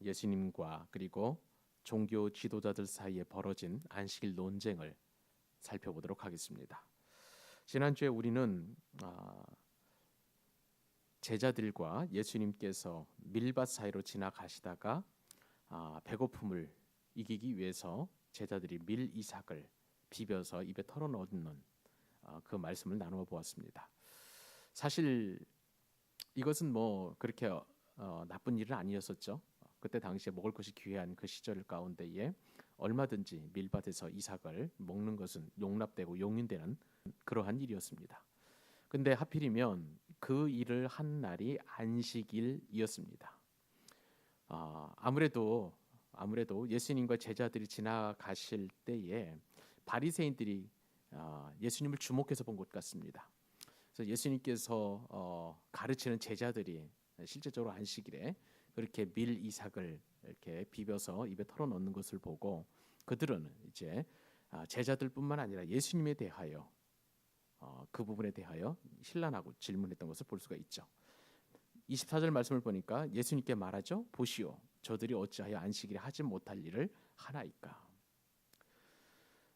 예수님과 그리고 종교 지도자들 사이에 벌어진 안식일 논쟁을 살펴보도록 하겠습니다. 지난주에 우리는 제자들과 예수님께서 밀밭 사이로 지나가시다가 배고픔을 이기기 위해서 제자들이 밀이삭을 비벼서 입에 털어넣는 그 말씀을 나누어 보았습니다. 사실 이것은 뭐 그렇게 나쁜 일은 아니었었죠. 그때 당시에 먹을 것이 귀한 그 시절 가운데에 얼마든지 밀밭에서 이삭을 먹는 것은 용납되고 용인되는 그러한 일이었습니다. 근데 하필이면 그 일을 한 날이 안식일이었습니다. 아무래도 예수님과 제자들이 지나가실 때에 바리새인들이 예수님을 주목해서 본 것 같습니다. 그래서 예수님께서 가르치는 제자들이 실제적으로 안식일에 그렇게 밀 이삭을 이렇게 비벼서 입에 털어넣는 것을 보고 그들은 이제 제자들뿐만 아니라 예수님에 대하여 그 부분에 대하여 신란하고 질문했던 것을 볼 수가 있죠. 24절 말씀을 보니까 예수님께 말하죠. 보시오, 저들이 어찌하여 안식일에 하지 못할 일을 하나이까.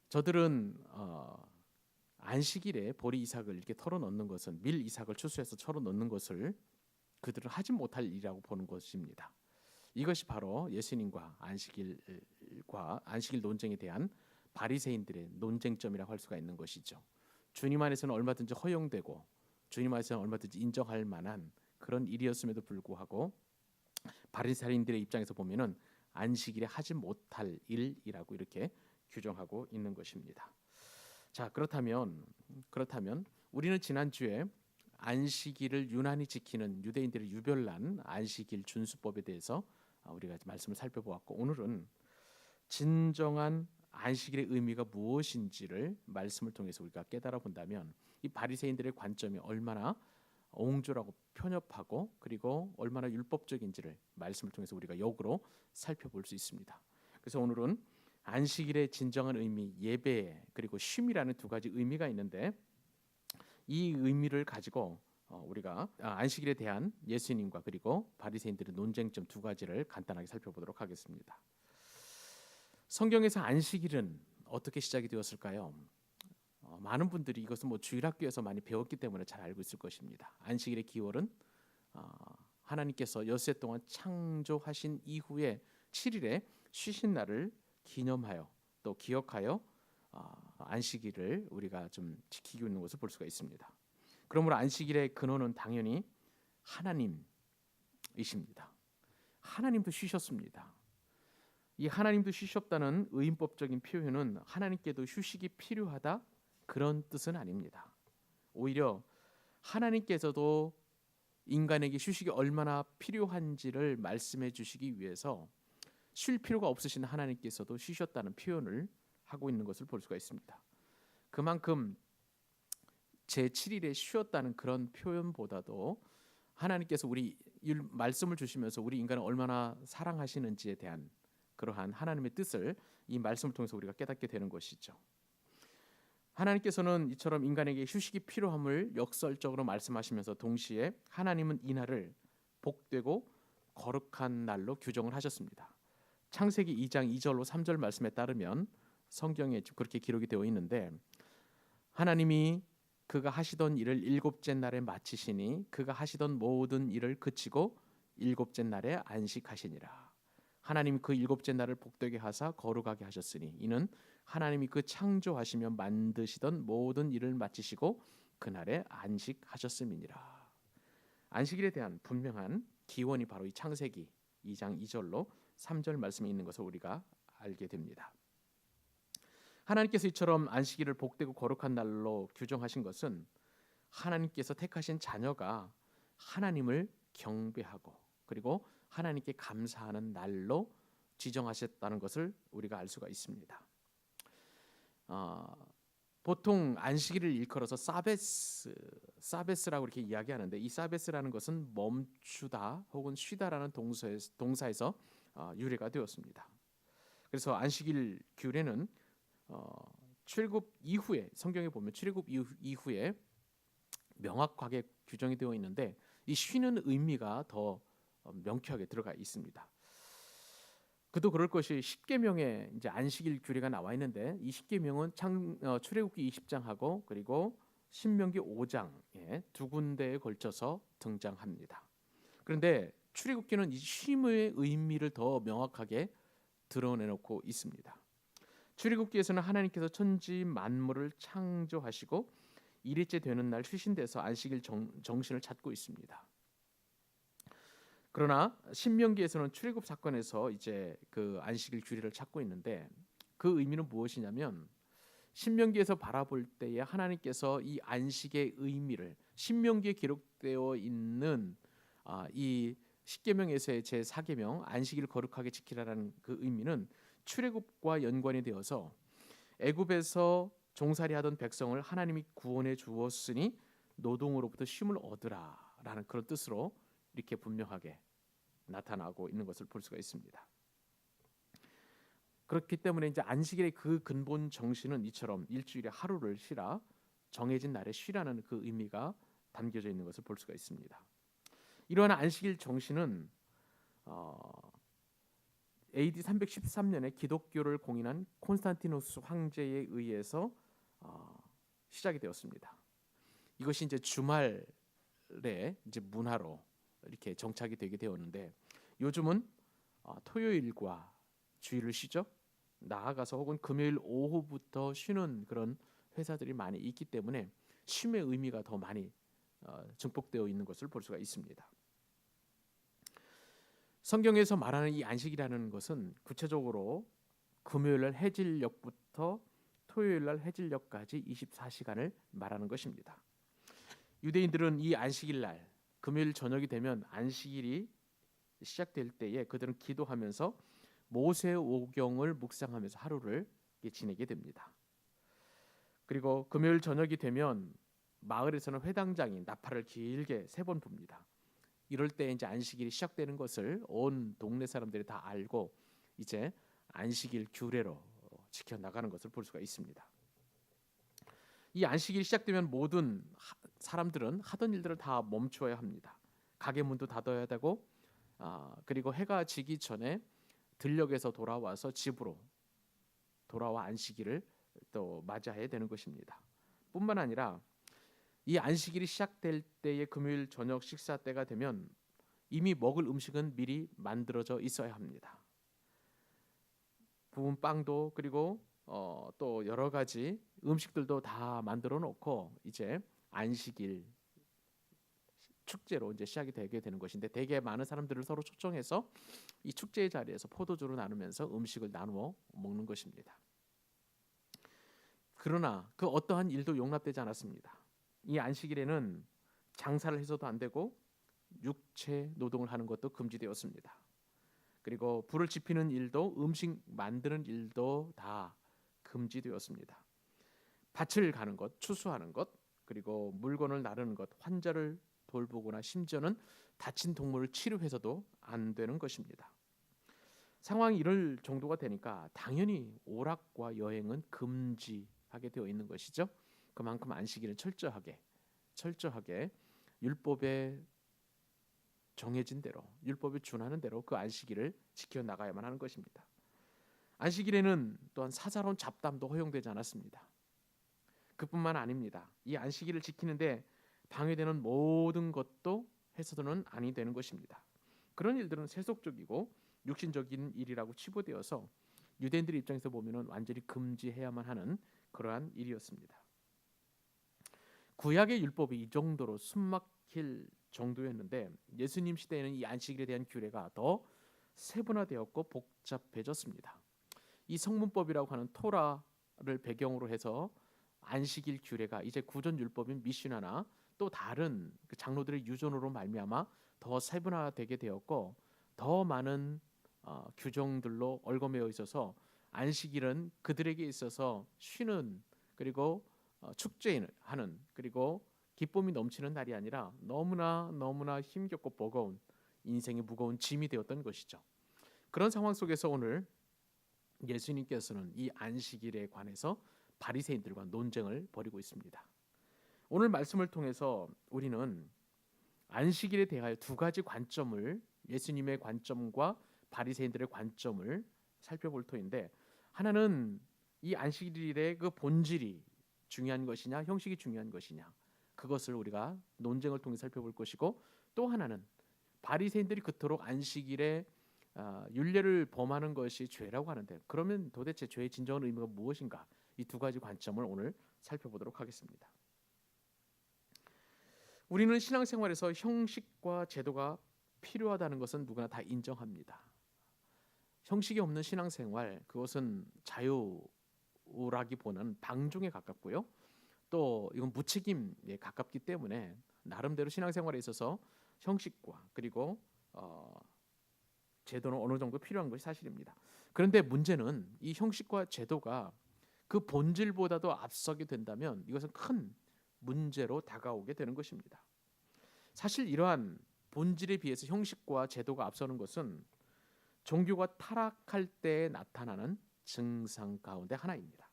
저들은 안식일에 보리 이삭을 이렇게 털어넣는 것은 밀 이삭을 추수해서 털어넣는 것을 그들은 하지 못할 일이라고 보는 것입니다. 이것이 바로 예수님과 안식일 논쟁에 대한 바리새인들의 논쟁점이라고 할 수가 있는 것이죠. 주님 안에서는 얼마든지 허용되고 주님 안에서는 얼마든지 인정할 만한 그런 일이었음에도 불구하고 바리새인들의 입장에서 보면은 안식일에 하지 못할 일이라고 이렇게 규정하고 있는 것입니다. 자, 그렇다면 우리는 지난주에 안식일을 유난히 지키는 유대인들의 유별난 안식일 준수법에 대해서 우리가 말씀을 살펴보았고, 오늘은 진정한 안식일의 의미가 무엇인지를 말씀을 통해서 우리가 깨달아 본다면 이 바리새인들의 관점이 얼마나 옹졸하고 편협하고 그리고 얼마나 율법적인지를 말씀을 통해서 우리가 역으로 살펴볼 수 있습니다. 그래서 오늘은 안식일의 진정한 의미, 예배 그리고 쉼이라는 두 가지 의미가 있는데 이 의미를 가지고 우리가 안식일에 대한 예수님과 그리고 바리새인들의 논쟁점 두 가지를 간단하게 살펴보도록 하겠습니다. 성경에서 안식일은 어떻게 시작이 되었을까요? 많은 분들이 이것은 뭐 주일학교에서 많이 배웠기 때문에 잘 알고 있을 것입니다. 안식일의 기원은 하나님께서 엿새 동안 창조하신 이후에 7일에 쉬신 날을 기념하여 또 기억하여 안식일을 우리가 좀 지키고 있는 것을 볼 수가 있습니다. 그러므로 안식일의 근원은 당연히 하나님이십니다. 하나님도 쉬셨습니다. 이 하나님도 쉬셨다는 의인법적인 표현은 하나님께도 휴식이 필요하다 그런 뜻은 아닙니다. 오히려 하나님께서도 인간에게 휴식이 얼마나 필요한지를 말씀해 주시기 위해서 쉴 필요가 없으신 하나님께서도 쉬셨다는 표현을 하고 있는 것을 볼 수가 있습니다. 그만큼 제7일에 쉬었다는 그런 표현보다도 하나님께서 우리 말씀을 주시면서 우리 인간을 얼마나 사랑하시는지에 대한 그러한 하나님의 뜻을 이 말씀을 통해서 우리가 깨닫게 되는 것이죠. 하나님께서는 이처럼 인간에게 휴식이 필요함을 역설적으로 말씀하시면서 동시에 하나님은 이 날을 복되고 거룩한 날로 규정을 하셨습니다. 창세기 2장 2절로 3절 말씀에 따르면 성경에 그렇게 기록이 되어 있는데 하나님이 그가 하시던 일을 일곱째 날에 마치시니 그가 하시던 모든 일을 그치고 일곱째 날에 안식하시니라. 하나님이 그 일곱째 날을 복되게 하사 거룩하게 하셨으니 이는 하나님이 그 창조하시며 만드시던 모든 일을 마치시고 그날에 안식하셨음이니라. 안식일에 대한 분명한 기원이 바로 이 창세기 2장 2절로 3절 말씀에 있는 것을 우리가 알게 됩니다. 하나님께서 이처럼 안식일을 복되고 거룩한 날로 규정하신 것은 하나님께서 택하신 자녀가 하나님을 경배하고 그리고 하나님께 감사하는 날로 지정하셨다는 것을 우리가 알 수가 있습니다. 보통 안식일을 일컬어서 사베스라고 이렇게 이야기하는데 이 사베스라는 것은 멈추다 혹은 쉬다라는 동사에서 유래가 되었습니다. 그래서 안식일 규례는 출애굽 이후에 성경에 보면 출애굽 이후에 명확하게 규정이 되어 있는데 이 쉬는 의미가 더 명쾌하게 들어가 있습니다. 그도 그럴 것이 십계명에 이제 안식일 규례가 나와 있는데 이 십계명은 출애굽기 20장하고 그리고 신명기 5장에 두 군데에 걸쳐서 등장합니다. 그런데 출애굽기는 이 쉼의 의미를 더 명확하게 드러내놓고 있습니다. 출애굽기에서는 하나님께서 천지 만물을 창조하시고 일일째 되는 날 쉬신 데서 안식일 정신을 찾고 있습니다. 그러나 신명기에서는 출애굽 사건에서 이제 그 안식일 규례를 찾고 있는데 그 의미는 무엇이냐면 신명기에서 바라볼 때에 하나님께서 이 안식의 의미를 신명기에 기록되어 있는 이 십계명에서의 제 4계명 안식일을 거룩하게 지키라라는 그 의미는 출애굽과 연관이 되어서 애굽에서 종살이하던 백성을 하나님이 구원해 주었으니 노동으로부터 쉼을 얻으라라는 그런 뜻으로 이렇게 분명하게 나타나고 있는 것을 볼 수가 있습니다. 그렇기 때문에 이제 안식일의 그 근본 정신은 이처럼 일주일에 하루를 쉬라, 정해진 날에 쉬라는 그 의미가 담겨져 있는 것을 볼 수가 있습니다. 이러한 안식일 정신은 AD 313년에 기독교를 공인한 콘스탄티누스 황제에 의해서 시작이 되었습니다. 이것이 이제 주말에 이제 문화로 이렇게 정착이 되게 되었는데 요즘은 토요일과 주일을 쉬죠. 나아가서 혹은 금요일 오후부터 쉬는 그런 회사들이 많이 있기 때문에 쉼의 의미가 더 많이 증폭되어 있는 것을 볼 수가 있습니다. 성경에서 말하는 이 안식이라는 것은 구체적으로 금요일날 해질녘부터 토요일날 해질녘까지 24시간을 말하는 것입니다. 유대인들은 이 안식일날 금요일 저녁이 되면 안식일이 시작될 때에 그들은 기도하면서 모세오경을 묵상하면서 하루를 지내게 됩니다. 그리고 금요일 저녁이 되면 마을에서는 회당장이 나팔을 길게 3번 붑니다. 이럴 때 이제 안식일이 시작되는 것을 온 동네 사람들이 다 알고 이제 안식일 규례로 지켜 나가는 것을 볼 수가 있습니다. 이 안식일이 시작되면 모든 사람들은 하던 일들을 다 멈추어야 합니다. 가게 문도 닫아야 되고 그리고 해가 지기 전에 들녘에서 돌아와서 집으로 돌아와 안식일을 또 맞이해야 되는 것입니다. 뿐만 아니라 이 안식일이 시작될 때의 금요일 저녁 식사 때가 되면 이미 먹을 음식은 미리 만들어져 있어야 합니다. 구운 빵도 그리고 또 여러 가지 음식들도 다 만들어 놓고 이제 안식일 축제로 이제 시작이 되게 되는 것인데 되게 많은 사람들을 서로 초청해서 이 축제의 자리에서 포도주로 나누면서 음식을 나누어 먹는 것입니다. 그러나 그 어떠한 일도 용납되지 않았습니다. 이 안식일에는 장사를 해서도 안 되고 육체 노동을 하는 것도 금지되었습니다. 그리고 불을 지피는 일도 음식 만드는 일도 다 금지되었습니다. 밭을 가는 것, 추수하는 것, 그리고 물건을 나르는 것, 환자를 돌보거나 심지어는 다친 동물을 치료해서도 안 되는 것입니다. 상황이 이럴 정도가 되니까 당연히 오락과 여행은 금지하게 되어 있는 것이죠. 그만큼 안식일은 철저하게 율법에 정해진 대로 율법에 준하는 대로 그 안식일을 지켜 나가야만 하는 것입니다. 안식일에는 또한 사사로운 잡담도 허용되지 않았습니다. 그뿐만 아닙니다. 이 안식일을 지키는데 방해되는 모든 것도 해서는 아니 되는 것입니다. 그런 일들은 세속적이고 육신적인 일이라고 치부되어서 유대인들 입장에서 보면은 완전히 금지해야만 하는 그러한 일이었습니다. 구약의 율법이 이 정도로 숨막힐 정도였는데 예수님 시대에는 이 안식일에 대한 규례가 더 세분화되었고 복잡해졌습니다. 이 성문법이라고 하는 토라를 배경으로 해서 안식일 규례가 이제 구전 율법인 미시나나 또 다른 그 장로들의 유전으로 말미암아 더 세분화되게 되었고 더 많은 규정들로 얽어매어 있어서 안식일은 그들에게 있어서 쉬는 그리고 축제하는 그리고 기쁨이 넘치는 날이 아니라 너무나 힘겹고 버거운 인생의 무거운 짐이 되었던 것이죠. 그런 상황 속에서 오늘 예수님께서는 이 안식일에 관해서 바리새인들과 논쟁을 벌이고 있습니다. 오늘 말씀을 통해서 우리는 안식일에 대하여 두 가지 관점을 예수님의 관점과 바리새인들의 관점을 살펴볼 터인데, 하나는 이 안식일의 그 본질이 중요한 것이냐, 형식이 중요한 것이냐, 그것을 우리가 논쟁을 통해 살펴볼 것이고, 또 하나는 바리새인들이 그토록 안식일에 율례를 범하는 것이 죄라고 하는데, 그러면 도대체 죄의 진정한 의미가 무엇인가? 이 두 가지 관점을 오늘 살펴보도록 하겠습니다. 우리는 신앙생활에서 형식과 제도가 필요하다는 것은 누구나 다 인정합니다. 형식이 없는 신앙생활, 그것은 자유라기보다는 방종에 가깝고요. 또 이건 무책임에 가깝기 때문에 나름대로 신앙생활에 있어서 형식과 그리고 제도는 어느 정도 필요한 것이 사실입니다. 그런데 문제는 이 형식과 제도가 그 본질보다도 앞서게 된다면 이것은 큰 문제로 다가오게 되는 것입니다. 사실 이러한 본질에 비해서 형식과 제도가 앞서는 것은 종교가 타락할 때 나타나는 증상 가운데 하나입니다.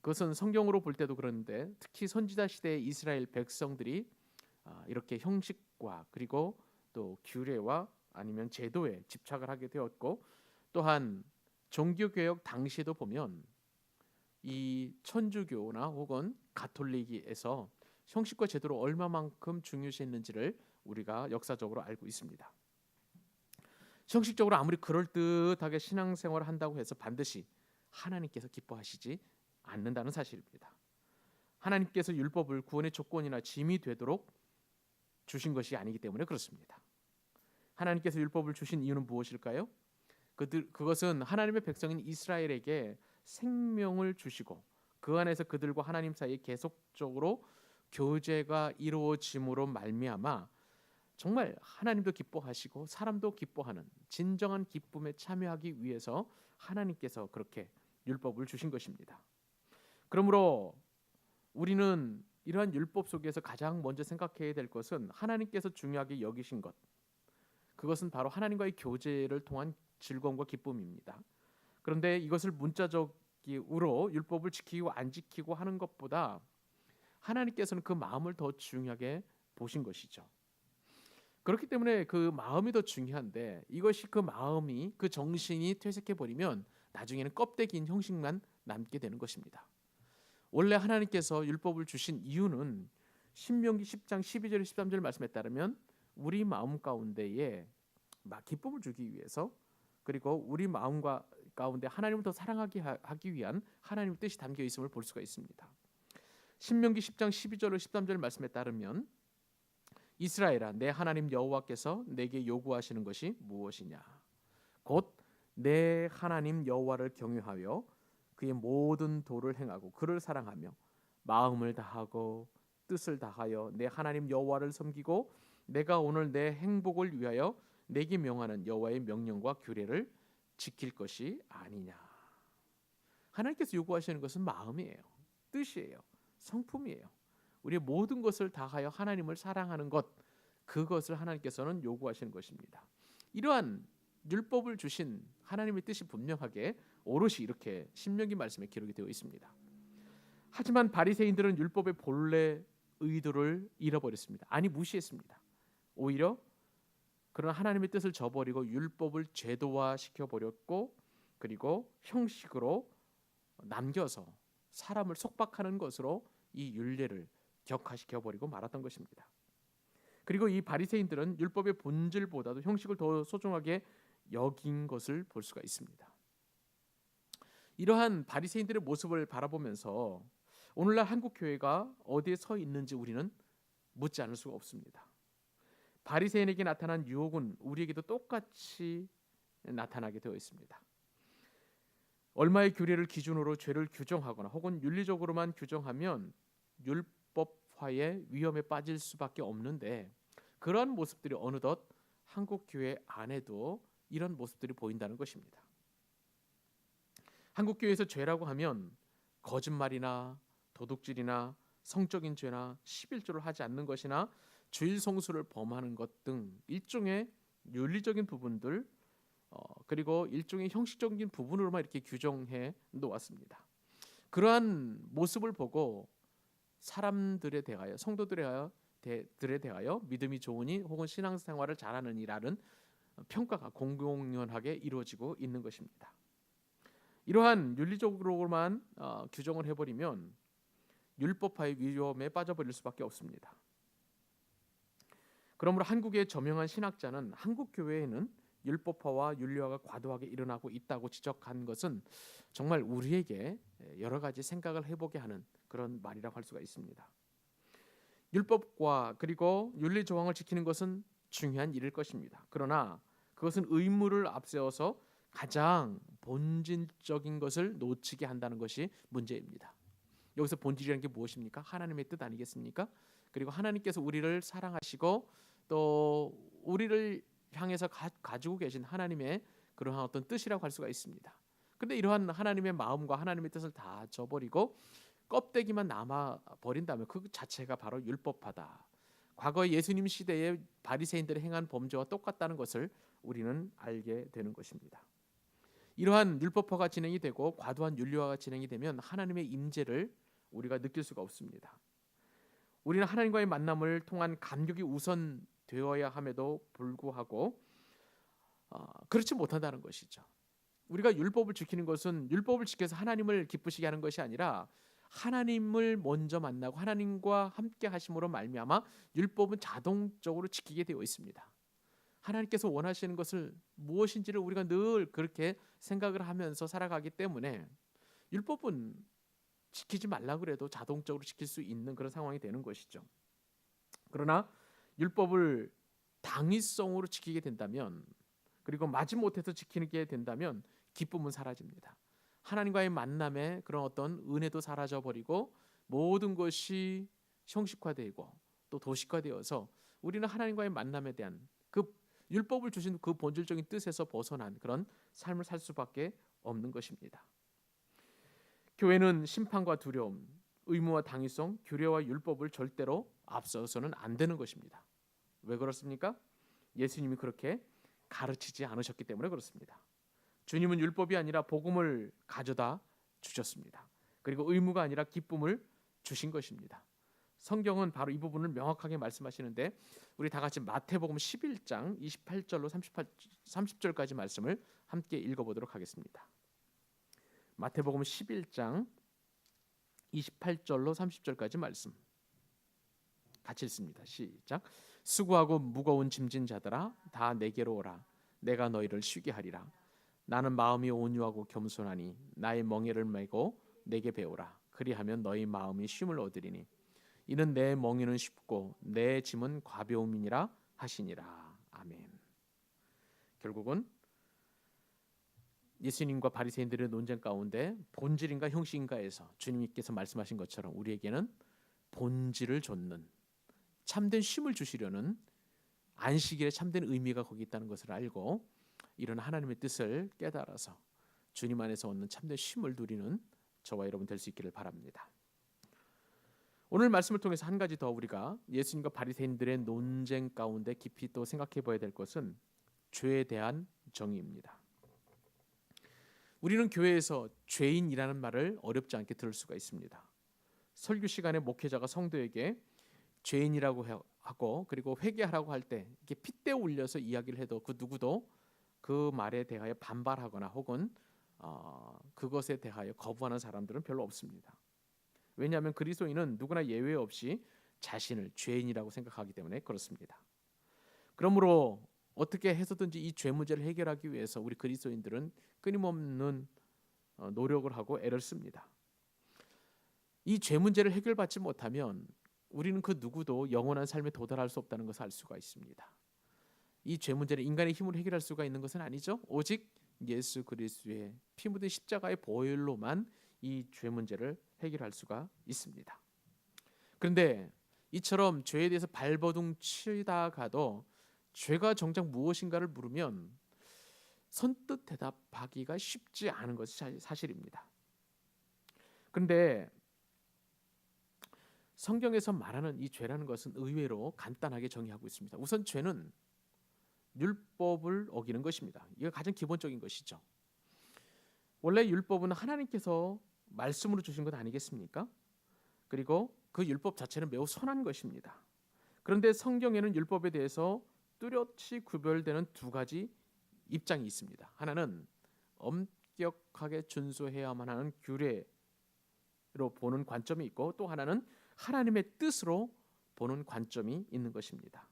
그것은 성경으로 볼 때도 그런데, 특히 선지자 시대의 이스라엘 백성들이 이렇게 형식과 그리고 또 규례와 아니면 제도에 집착을 하게 되었고, 또한 종교개혁 당시에도 보면 이 천주교나 혹은 가톨릭에서 형식과 제도를 얼마만큼 중요시했는지를 우리가 역사적으로 알고 있습니다. 형식적으로 아무리 그럴듯하게 신앙생활을 한다고 해서 반드시 하나님께서 기뻐하시지 않는다는 사실입니다. 하나님께서 율법을 구원의 조건이나 짐이 되도록 주신 것이 아니기 때문에 그렇습니다. 하나님께서 율법을 주신 이유는 무엇일까요? 그것은 하나님의 백성인 이스라엘에게 생명을 주시고 그 안에서 그들과 하나님 사이에 계속적으로 교제가 이루어짐으로 말미암아 정말 하나님도 기뻐하시고 사람도 기뻐하는 진정한 기쁨에 참여하기 위해서 하나님께서 그렇게 율법을 주신 것입니다. 그러므로 우리는 이러한 율법 속에서 가장 먼저 생각해야 될 것은 하나님께서 중요하게 여기신 것, 그것은 바로 하나님과의 교제를 통한 즐거움과 기쁨입니다. 그런데 이것을 문자적으로 율법을 지키고 안 지키고 하는 것보다 하나님께서는 그 마음을 더 중요하게 보신 것이죠. 그렇기 때문에 그 마음이 더 중요한데, 이것이 그 마음이 그 정신이 퇴색해 버리면 나중에는 껍데기인 형식만 남게 되는 것입니다. 원래 하나님께서 율법을 주신 이유는 신명기 10장 12절 13절 말씀에 따르면 우리 마음 가운데에 기쁨을 주기 위해서, 그리고 우리 마음 가운데 하나님을 더 사랑하게 하기 위한 하나님의 뜻이 담겨 있음을 볼 수가 있습니다. 신명기 10장 12절 13절 말씀에 따르면 이스라엘아, 내 하나님 여호와께서 내게 요구하시는 것이 무엇이냐? 곧 내 하나님 여호와를 경외하여 그의 모든 도를 행하고 그를 사랑하며 마음을 다하고 뜻을 다하여 내 하나님 여호와를 섬기고 내가 오늘 내 행복을 위하여 내게 명하는 여호와의 명령과 규례를 지킬 것이 아니냐. 하나님께서 요구하시는 것은 마음이에요. 뜻이에요. 성품이에요. 우리의 모든 것을 다하여 하나님을 사랑하는 것, 그것을 하나님께서는 요구하시는 것입니다. 이러한 율법을 주신 하나님의 뜻이 분명하게 오롯이 이렇게 신명기 말씀에 기록이 되어 있습니다. 하지만 바리새인들은 율법의 본래 의도를 잃어버렸습니다. 아니, 무시했습니다. 오히려 그런 하나님의 뜻을 저버리고 율법을 제도화시켜 버렸고, 그리고 형식으로 남겨서 사람을 속박하는 것으로 이 율례를 격화시켜 버리고 말았던 것입니다. 그리고 이 바리새인들은 율법의 본질보다도 형식을 더 소중하게 여긴 것을 볼 수가 있습니다. 이러한 바리새인들의 모습을 바라보면서 오늘날 한국 교회가 어디에 서 있는지 우리는 묻지 않을 수가 없습니다. 바리새인에게 나타난 유혹은 우리에게도 똑같이 나타나게 되어 있습니다. 얼마의 규례를 기준으로 죄를 규정하거나 혹은 윤리적으로만 규정하면 율법화의 위험에 빠질 수밖에 없는데, 그러한 모습들이 어느덧 한국 교회 안에도 이런 모습들이 보인다는 것입니다. 한국 교회에서 죄라고 하면 거짓말이나 도둑질이나 성적인 죄나 11조를 하지 않는 것이나 주일 성수를 범하는 것 등 일종의 윤리적인 부분들, 그리고 일종의 형식적인 부분으로만 이렇게 규정해 놓았습니다. 그러한 모습을 보고 사람들에 대하여, 성도들에 대하여 믿음이 좋으니 혹은 신앙생활을 잘하느니라는 평가가 공공연하게 이루어지고 있는 것입니다. 이러한 윤리적으로만 규정을 해버리면 율법화의 위험에 빠져버릴 수밖에 없습니다. 그러므로 한국의 저명한 신학자는 한국 교회에는 율법화와 윤리화가 과도하게 일어나고 있다고 지적한 것은 정말 우리에게 여러 가지 생각을 해보게 하는 그런 말이라고 할 수가 있습니다. 율법과 그리고 윤리 조항을 지키는 것은 중요한 일일 것입니다. 그러나 그것은 의무를 앞세워서 가장 본질적인 것을 놓치게 한다는 것이 문제입니다. 여기서 본질이라는 게 무엇입니까? 하나님의 뜻 아니겠습니까? 그리고 하나님께서 우리를 사랑하시고 또 우리를 향해서 가지고 계신 하나님의 그러한 어떤 뜻이라고 할 수가 있습니다. 그런데 이러한 하나님의 마음과 하나님의 뜻을 다 저버리고 껍데기만 남아 버린다면 그 자체가 바로 율법화다. 과거 예수님 시대의 바리새인들이 행한 범죄와 똑같다는 것을 우리는 알게 되는 것입니다. 이러한 율법화가 진행이 되고 과도한 윤리화가 진행이 되면 하나님의 임재를 우리가 느낄 수가 없습니다. 우리는 하나님과의 만남을 통한 감격이 우선 되어야 함에도 불구하고 그렇지 못한다는 것이죠. 우리가 율법을 지키는 것은 율법을 지켜서 하나님을 기쁘시게 하는 것이 아니라 하나님을 먼저 만나고 하나님과 함께 하심으로 말미암아 율법은 자동적으로 지키게 되어 있습니다. 하나님께서 원하시는 것을 무엇인지를 우리가 늘 그렇게 생각을 하면서 살아가기 때문에 율법은 지키지 말라 그래도 자동적으로 지킬 수 있는 그런 상황이 되는 것이죠. 그러나 율법을 당위성으로 지키게 된다면 그리고 마지못해서 지키게 된다면 기쁨은 사라집니다. 하나님과의 만남에 그런 어떤 은혜도 사라져버리고 모든 것이 형식화되고 또 도식화되어서 우리는 하나님과의 만남에 대한 그 율법을 주신 그 본질적인 뜻에서 벗어난 그런 삶을 살 수밖에 없는 것입니다. 교회는 심판과 두려움, 의무와 당위성, 규례와 율법을 절대로 앞서서는 안 되는 것입니다. 왜 그렇습니까? 예수님이 그렇게 가르치지 않으셨기 때문에 그렇습니다. 주님은 율법이 아니라 복음을 가져다 주셨습니다. 그리고 의무가 아니라 기쁨을 주신 것입니다. 성경은 바로 이 부분을 명확하게 말씀하시는데 우리 다 같이 마태복음 11장 28절로 30절까지 말씀을 함께 읽어보도록 하겠습니다. 마태복음 11장 28절로 30절까지 말씀 같이 읽습니다. 시작. 수고하고 무거운 짐진 자들아 다 내게로 오라. 내가 너희를 쉬게 하리라. 나는 마음이 온유하고 겸손하니 나의 멍에를 메고 내게 배우라. 그리하면 너희 마음이 쉼을 얻으리니 이는 내 멍에는 쉽고 내 짐은 가벼움이니라 하시니라. 아멘. 결국은 예수님과 바리새인들의 논쟁 가운데 본질인가 형식인가에서 주님께서 말씀하신 것처럼 우리에게는 본질을 좇는 참된 쉼을 주시려는 안식일의 참된 의미가 거기 있다는 것을 알고 이런 하나님의 뜻을 깨달아서 주님 안에서 얻는 참된 쉼을 누리는 저와 여러분 될 수 있기를 바랍니다. 오늘 말씀을 통해서 한 가지 더 우리가 예수님과 바리새인들의 논쟁 가운데 깊이 또 생각해 봐야 될 것은 죄에 대한 정의입니다. 우리는 교회에서 죄인이라는 말을 어렵지 않게 들을 수가 있습니다. 설교 시간에 목회자가 성도에게 죄인이라고 하고 그리고 회개하라고 할 때 이렇게 핏대 올려서 이야기를 해도 그 누구도 그 말에 대하여 반발하거나 혹은 그것에 대하여 거부하는 사람들은 별로 없습니다. 왜냐하면 그리스도인은 누구나 예외 없이 자신을 죄인이라고 생각하기 때문에 그렇습니다. 그러므로 어떻게 해서든지 이 죄 문제를 해결하기 위해서 우리 그리스도인들은 끊임없는 노력을 하고 애를 씁니다. 이 죄 문제를 해결받지 못하면 우리는 그 누구도 영원한 삶에 도달할 수 없다는 것을 알 수가 있습니다. 이 죄 문제를 인간의 힘으로 해결할 수가 있는 것은 아니죠. 오직 예수 그리스도의 피 묻은 십자가의 보혈로만 이 죄 문제를 해결할 수가 있습니다. 그런데 이처럼 죄에 대해서 발버둥 치다가도 죄가 정작 무엇인가를 물으면 선뜻 대답하기가 쉽지 않은 것이 사실입니다. 그런데 성경에서 말하는 이 죄라는 것은 의외로 간단하게 정의하고 있습니다. 우선 죄는 율법을 어기는 것입니다. 이게 가장 기본적인 것이죠. 원래 율법은 하나님께서 말씀으로 주신 것 아니겠습니까? 그리고 그 율법 자체는 매우 선한 것입니다. 그런데 성경에는 율법에 대해서 뚜렷이 구별되는 두 가지 입장이 있습니다. 하나는 엄격하게 준수해야만 하는 규례로 보는 관점이 있고, 또 하나는 하나님의 뜻으로 보는 관점이 있는 것입니다.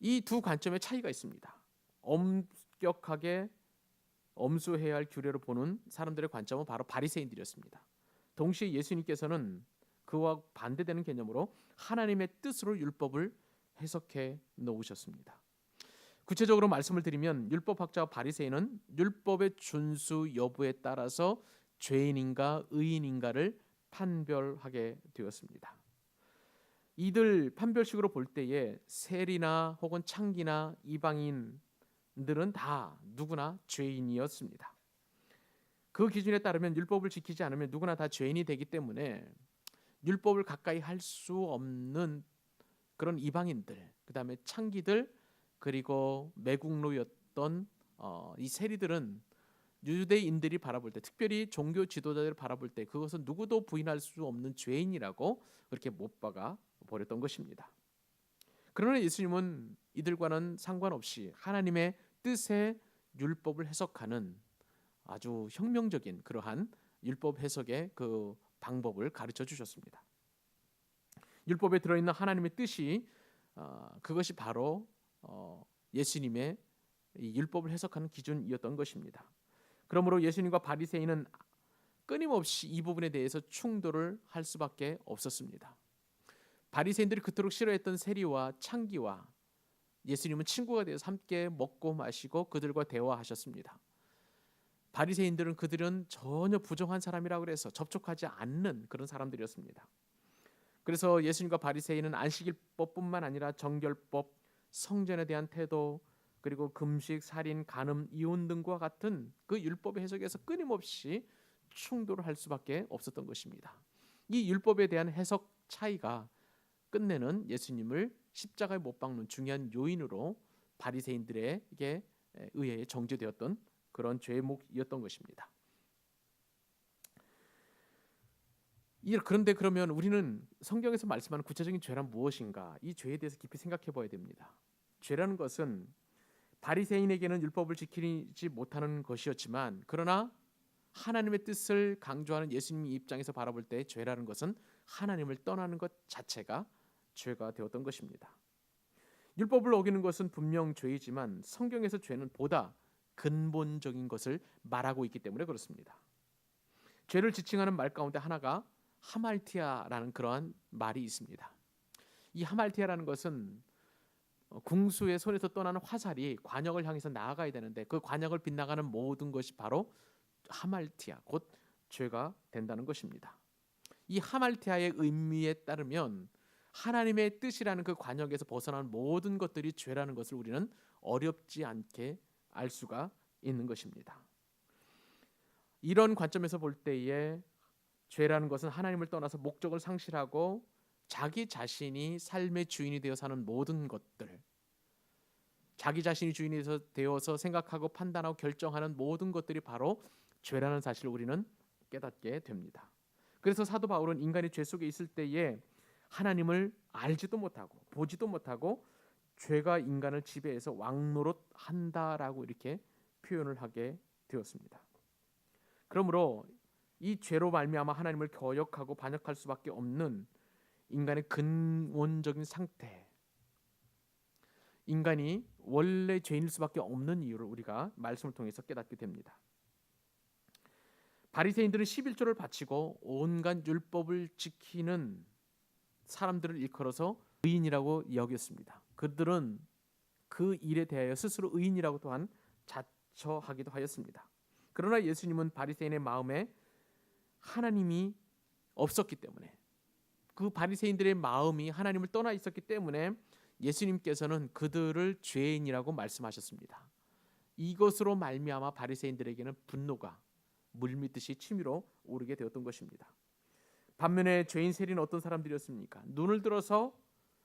이 두 관점의 차이가 있습니다. 엄격하게 엄수해야 할 규례로 보는 사람들의 관점은 바로 바리새인들이었습니다. 동시에 예수님께서는 그와 반대되는 개념으로 하나님의 뜻으로 율법을 해석해 놓으셨습니다. 구체적으로 말씀을 드리면 율법학자와 바리새인은 율법의 준수 여부에 따라서 죄인인가 의인인가를 판별하게 되었습니다. 이들 판별식으로 볼 때에 세리나 혹은 창기나 이방인들은 다 누구나 죄인이었습니다. 그 기준에 따르면 율법을 지키지 않으면 누구나 다 죄인이 되기 때문에 율법을 가까이 할 수 없는 그런 이방인들, 그 다음에 창기들, 그리고 매국노였던 이 세리들은 유대인들이 바라볼 때, 특별히 종교 지도자들을 바라볼 때 그것은 누구도 부인할 수 없는 죄인이라고 그렇게 못 박아 버렸던 것입니다. 그러나 예수님은 이들과는 상관없이 하나님의 뜻의 율법을 해석하는 아주 혁명적인 그러한 율법 해석의 그 방법을 가르쳐 주셨습니다. 율법에 들어있는 하나님의 뜻이 그것이 바로 예수님의 이 율법을 해석하는 기준이었던 것입니다. 그러므로 예수님과 바리새인은 끊임없이 이 부분에 대해서 충돌을 할 수밖에 없었습니다. 바리새인들이 그토록 싫어했던 세리와 창기와 예수님은 친구가 되어서 함께 먹고 마시고 그들과 대화하셨습니다. 바리새인들은 그들은 전혀 부정한 사람이라고 해서 접촉하지 않는 그런 사람들이었습니다. 그래서 예수님과 바리새인은 안식일법뿐만 아니라 정결법, 성전에 대한 태도, 그리고 금식, 살인, 간음, 이혼 등과 같은 그 율법의 해석에서 끊임없이 충돌을 할 수밖에 없었던 것입니다. 이 율법에 대한 해석 차이가 끝내는 예수님을 십자가에 못 박는 중요한 요인으로 바리새인들에게 의해 정죄되었던 그런 죄목이었던 것입니다. 그런데 그러면 우리는 성경에서 말씀하는 구체적인 죄란 무엇인가? 이 죄에 대해서 깊이 생각해 봐야 됩니다. 죄라는 것은 바리새인에게는 율법을 지키지 못하는 것이었지만, 그러나 하나님의 뜻을 강조하는 예수님 입장에서 바라볼 때 죄라는 것은 하나님을 떠나는 것 자체가 죄가 되었던 것입니다. 율법을 어기는 것은 분명 죄이지만 성경에서 죄는 보다 근본적인 것을 말하고 있기 때문에 그렇습니다. 죄를 지칭하는 말 가운데 하나가 하말티아라는 그러한 말이 있습니다. 이 하말티아라는 것은 궁수의 손에서 떠나는 화살이 관역을 향해서 나아가야 되는데 그 관역을 빗나가는 모든 것이 바로 하말티아, 곧 죄가 된다는 것입니다. 이 하말티아의 의미에 따르면 하나님의 뜻이라는 그 관역에서 벗어난 모든 것들이 죄라는 것을 우리는 어렵지 않게 알 수가 있는 것입니다. 이런 관점에서 볼 때에 죄라는 것은 하나님을 떠나서 목적을 상실하고 자기 자신이 삶의 주인이 되어 사는 모든 것들, 자기 자신이 주인이 되어서 생각하고 판단하고 결정하는 모든 것들이 바로 죄라는 사실을 우리는 깨닫게 됩니다. 그래서 사도 바울은 인간이 죄 속에 있을 때에 하나님을 알지도 못하고 보지도 못하고 죄가 인간을 지배해서 왕노릇한다라고 이렇게 표현을 하게 되었습니다. 그러므로 이 죄로 말미암아 하나님을 거역하고 반역할 수밖에 없는 인간의 근원적인 상태, 인간이 원래 죄인일 수밖에 없는 이유를 우리가 말씀을 통해서 깨닫게 됩니다. 바리새인들은 11조를 바치고 온갖 율법을 지키는 사람들을 일컬어서 의인이라고 여겼습니다. 그들은 그 일에 대하여 스스로 의인이라고 또한 자처하기도 하였습니다. 그러나 예수님은 바리새인의 마음에 하나님이 없었기 때문에, 그 바리새인들의 마음이 하나님을 떠나 있었기 때문에 예수님께서는 그들을 죄인이라고 말씀하셨습니다. 이것으로 말미암아 바리새인들에게는 분노가 물밀듯이 치밀어 오르게 되었던 것입니다. 반면에 죄인 세리는 어떤 사람들이었습니까? 눈을 들어서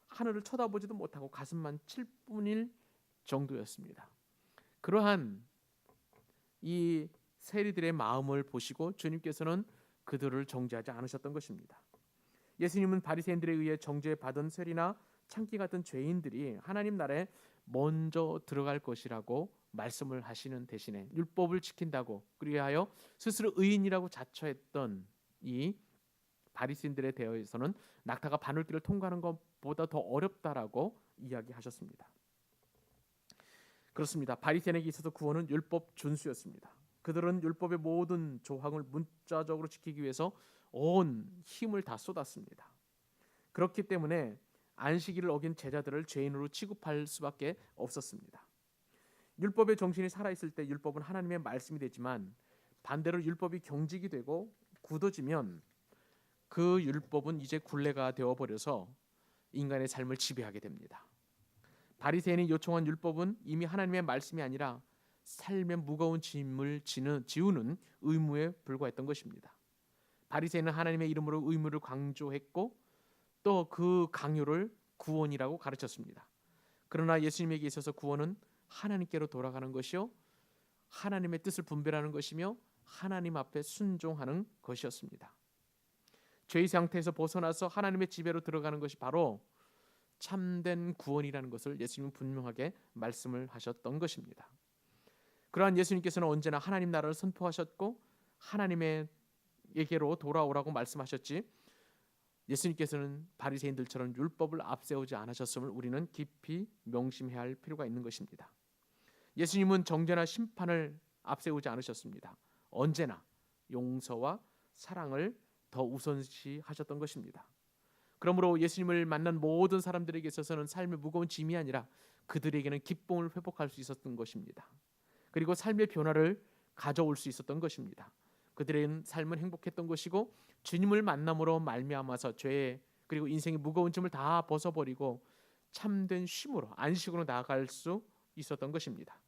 하늘을 쳐다보지도 못하고 가슴만 칠 뿐일 정도였습니다. 그러한 이 세리들의 마음을 보시고 주님께서는 그들을 정죄하지 않으셨던 것입니다. 예수님은 바리새인들에 의해 정죄받은 세리나 창기 같은 죄인들이 하나님 나라에 먼저 들어갈 것이라고 말씀을 하시는 대신에 율법을 지킨다고 그리하여 스스로 의인이라고 자처했던 이 바리새인들에 대해서는 낙타가 바늘길을 통과하는 것보다 더 어렵다라고 이야기하셨습니다. 그렇습니다. 바리새인에게 있어서 구원은 율법 준수였습니다. 그들은 율법의 모든 조항을 문자적으로 지키기 위해서 온 힘을 다 쏟았습니다. 그렇기 때문에 안식일을 어긴 제자들을 죄인으로 취급할 수밖에 없었습니다. 율법의 정신이 살아있을 때 율법은 하나님의 말씀이 되지만 반대로 율법이 경직이 되고 굳어지면 그 율법은 이제 굴레가 되어버려서 인간의 삶을 지배하게 됩니다. 바리새인이 요청한 율법은 이미 하나님의 말씀이 아니라 삶의 무거운 짐을 지우는 의무에 불과했던 것입니다. 바리새인은 하나님의 이름으로 의무를 강조했고 또 그 강요를 구원이라고 가르쳤습니다. 그러나 예수님에게 있어서 구원은 하나님께로 돌아가는 것이요 하나님의 뜻을 분별하는 것이며 하나님 앞에 순종하는 것이었습니다. 죄의 상태에서 벗어나서 하나님의 지배로 들어가는 것이 바로 참된 구원이라는 것을 예수님은 분명하게 말씀을 하셨던 것입니다. 그러한 예수님께서는 언제나 하나님 나라를 선포하셨고 하나님에게로 돌아오라고 말씀하셨지 예수님께서는 바리새인들처럼 율법을 앞세우지 않으셨음을 우리는 깊이 명심해야 할 필요가 있는 것입니다. 예수님은 정죄나 심판을 앞세우지 않으셨습니다. 언제나 용서와 사랑을 더 우선시하셨던 것입니다. 그러므로 예수님을 만난 모든 사람들에게 있어서는 삶의 무거운 짐이 아니라 그들에게는 기쁨을 회복할 수 있었던 것입니다. 그리고 삶의 변화를 가져올 수 있었던 것입니다. 그들의 삶은 행복했던 것이고 주님을 만남으로 말미암아서 죄 그리고 인생의 무거운 짐을 다 벗어버리고 참된 쉼으로 안식으로 나아갈 수 있었던 것입니다.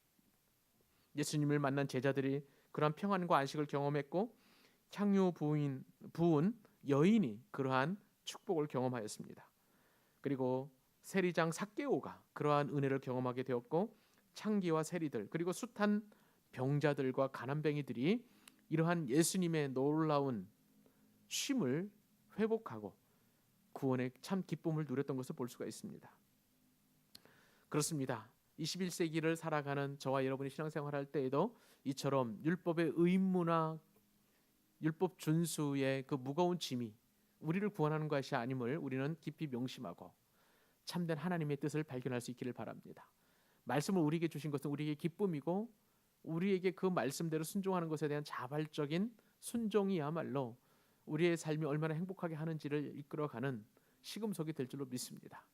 예수님을 만난 제자들이 그러한 평안과 안식을 경험했고 향유 부은 여인이 그러한 축복을 경험하였습니다. 그리고 세리장 삭개오가 그러한 은혜를 경험하게 되었고 창기와 세리들 그리고 숱한 병자들과 가난뱅이들이 이러한 예수님의 놀라운 쉼을 회복하고 구원의 참 기쁨을 누렸던 것을 볼 수가 있습니다. 그렇습니다. 21세기를 살아가는 저와 여러분이 신앙생활할 때에도 이처럼 율법의 의무나 율법 준수의 그 무거운 짐이 우리를 구원하는 것이 아님을 우리는 깊이 명심하고 참된 하나님의 뜻을 발견할 수 있기를 바랍니다. 말씀을 우리에게 주신 것은 우리에게 기쁨이고 우리에게 그 말씀대로 순종하는 것에 대한 자발적인 순종이야말로 우리의 삶이 얼마나 행복하게 하는지를 이끌어가는 시금석이 될 줄로 믿습니다.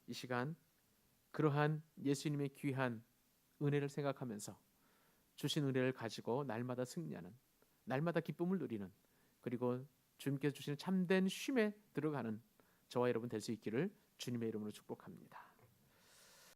이 시간 그러한 예수님의 귀한 은혜를 생각하면서 주신 은혜를 가지고 날마다 승리하는 날마다 기쁨을 누리는 그리고 주님께서 주시는 참된 쉼에 들어가는 저와 여러분 될 수 있기를 주님의 이름으로 축복합니다.